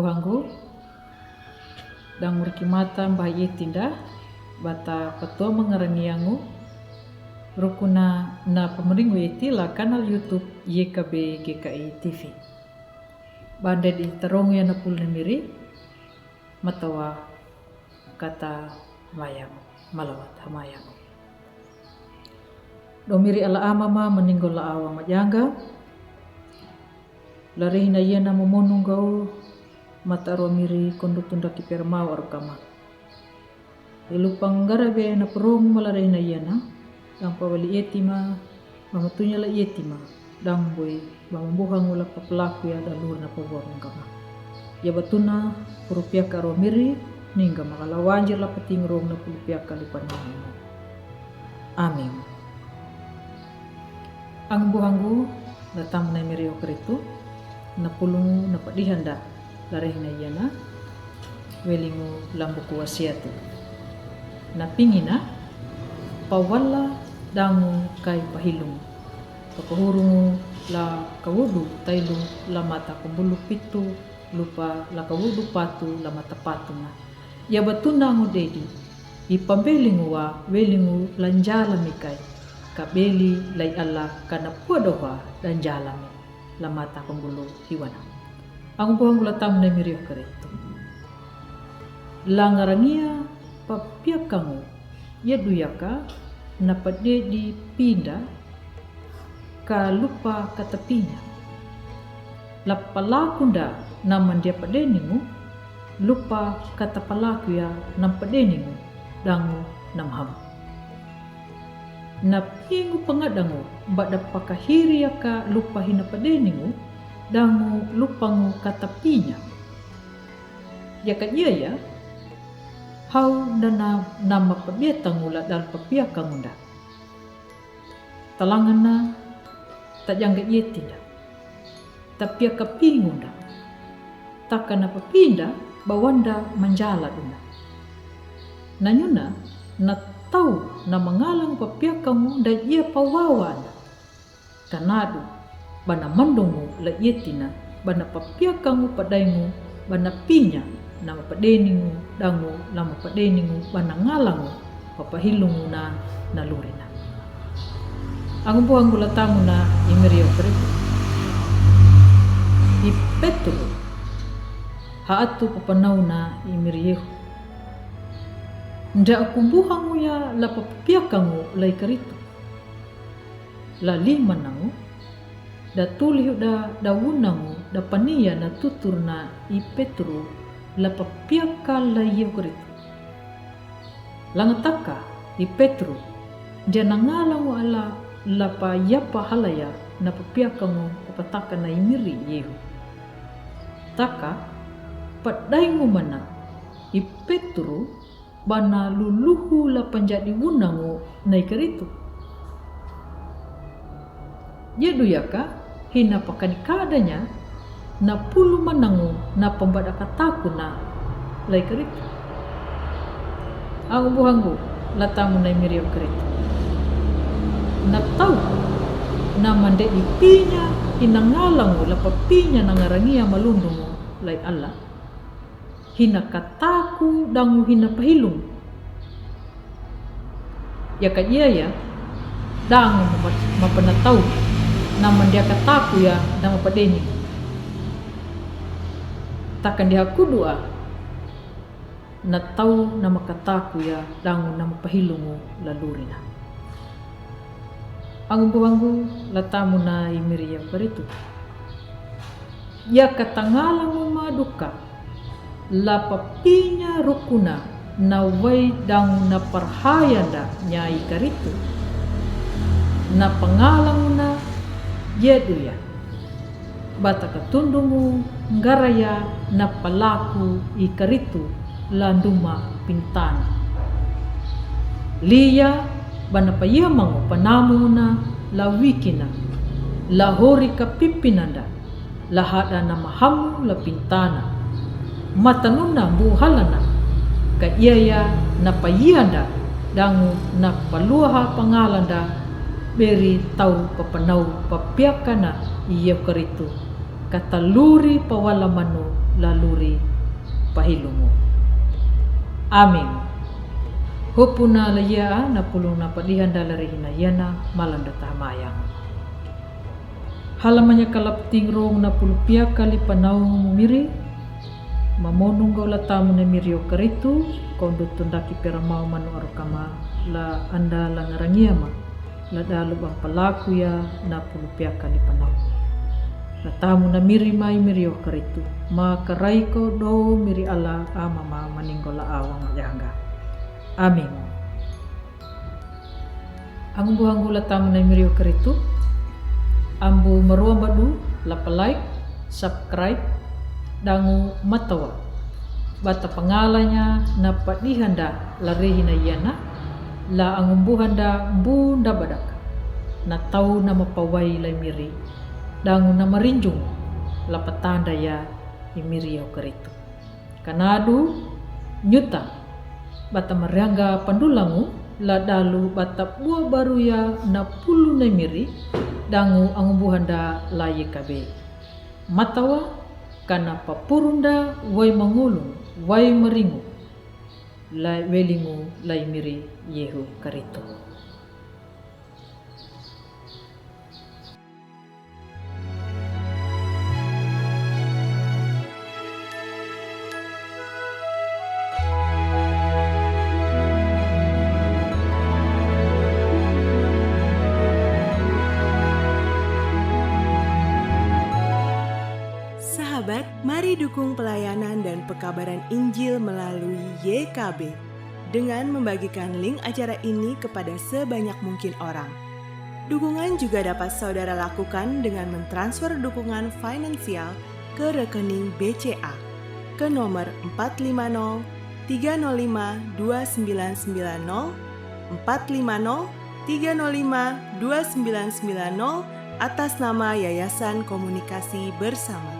buhanggu dang murkimata mbah yetinda bata patua mengaraniangu rukuna na pemeringu yeti la kanal YouTube YKB GKI TV. Banda di terong ya napul miri matawa kata mayangu malawat hamayangu. Domiri ala amama meninggal la awang majangga. Lari hina yana memonung gau mata romiri kondu tunda kipermau arukama. Ilu panggara be na perong malari hina yana dang pawali etima mamatunya la etima dang boy mambuhang ula pelaku ya dalur na paborong kama. Ya batuna rupiah ka romiri ningga makalawanjir la patingrong na pulupiah kalipan mo. Amin. Ang buhanggu datang na mirio keritu na pulungu na padihanda lari na yana welingu lambuku wasiatu na pingina pawala dangu kay pahilung papahurungu la kawudu tailu la mata kumbulu pitu lupa la kawudu patu la mata patu na ya batuna ngu dedi ipambelingu wa welingu lanjala mikai kabeli lai Allah kana puadoha dan jalami la mata kumbulu hiwana. Ang buhang latam na miriyo kareto. Langarangia papiak kamu ya duyaka na pade di pinda ka lupa katapinya. La palakunda naman dia pade ningu lupa kata palaku ya nam pade ningu dangu namham. Na pingu pangadangu bada pakahiri ka lupa hina padeningu dangu lupangu katapinya ya kajia ya hau dana nama pabiatangu la dal papia kangunda talangana tak jangga yetinda tapi kapingunda takana papinda bawanda manjala duna nanyuna na tau na mangalang papiak kamu dan ia pawawan kanadu bana mandungu la yetina bana papiak kamu padaingu bana pinya nama padeningu dangu lama padeningu bana ngalangu papahilungu na nalurina ang buang gula tamu na imirio peritu ipetru haatu papanau na imirio nda kumbuhangu ya la papiakangu lai karitu la lima nangu da tuliu da dawunangu da pania na tuturna ipetru la papiaka la iyo karitu langataka ipetru dia nangalangu ala la pa yapa halaya na papiakangu papataka na imiri yehu taka padaingu mana ipetru bana luluhu la panjadi wunangu naikaritu. Yedu yaka hina pakanikadanya na pulu manangu na pambada kataku na laikaritu. Ang buhanggu latamu na imirio karitu. Na tau na mande ipinya inangalangu la papinya nangarangia malundungu lai Allah. Hina kataku dangu hina pahilung ya kajia ya dangu mapanatau naman dia kataku ya dangu padeni takkan dia kudua na tau nama kataku ya dangu nama pahilungu lalurina ang buanggu latamu na imiri ya baritu ya katangalangu maduka la papinya rukuna na way dang na parhayanda nyai karitu na pangalang na yeduya bata katundungu ngaraya na palaku ikaritu landuma pintana liya bana payamangu panamu na lawikina lahori kapipinanda lahada na mahamu la pintana matanuna buhalana ka iya na payanda dangu na paluha pangalanda beri tau papanau papiakana iya karitu kataluri pawalamanu laluri pahilungu. Amin. Hopuna layia na pulung na padihan dalari hinayana malanda tamayang. Halamanya kalap tingrong na pulupia kali panau mumiri, mamonong gaula tamu na mirio karitu, kondo tundaki peramau manu arukama la anda la ngarangiyama, la dalu bang palaku ya na pulupia kali panau. La tamu na miri mai mirio karitu, ma karaiko do miri ala amama maninggola awang yangga. Amin. Ang buhanggu la tamu na mirio karitu, ambu maruang badu la like, subscribe, dangu matawa. Bata pangalanya na padihanda la rehina yana, la angumbuhanda bunda badaka. Na tau na mapawai la miri, dangu na marinjung la patanda ya imiri au karitu. Kanadu nyuta bata mariangga pandulangu la dalu bata buah baru ya na pulu na miri, dangu angumbuhanda la yekabe. Matawa kana papurunda wai mangulung wai meringu la welingu la miri yehu karitu. Sahabat, mari dukung pelayanan dan pekabaran Injil melalui YKB dengan membagikan link acara ini kepada sebanyak mungkin orang. Dukungan juga dapat saudara lakukan dengan mentransfer dukungan finansial ke rekening BCA ke nomor 450 305 2990 450 305 2990 atas nama Yayasan Komunikasi Bersama.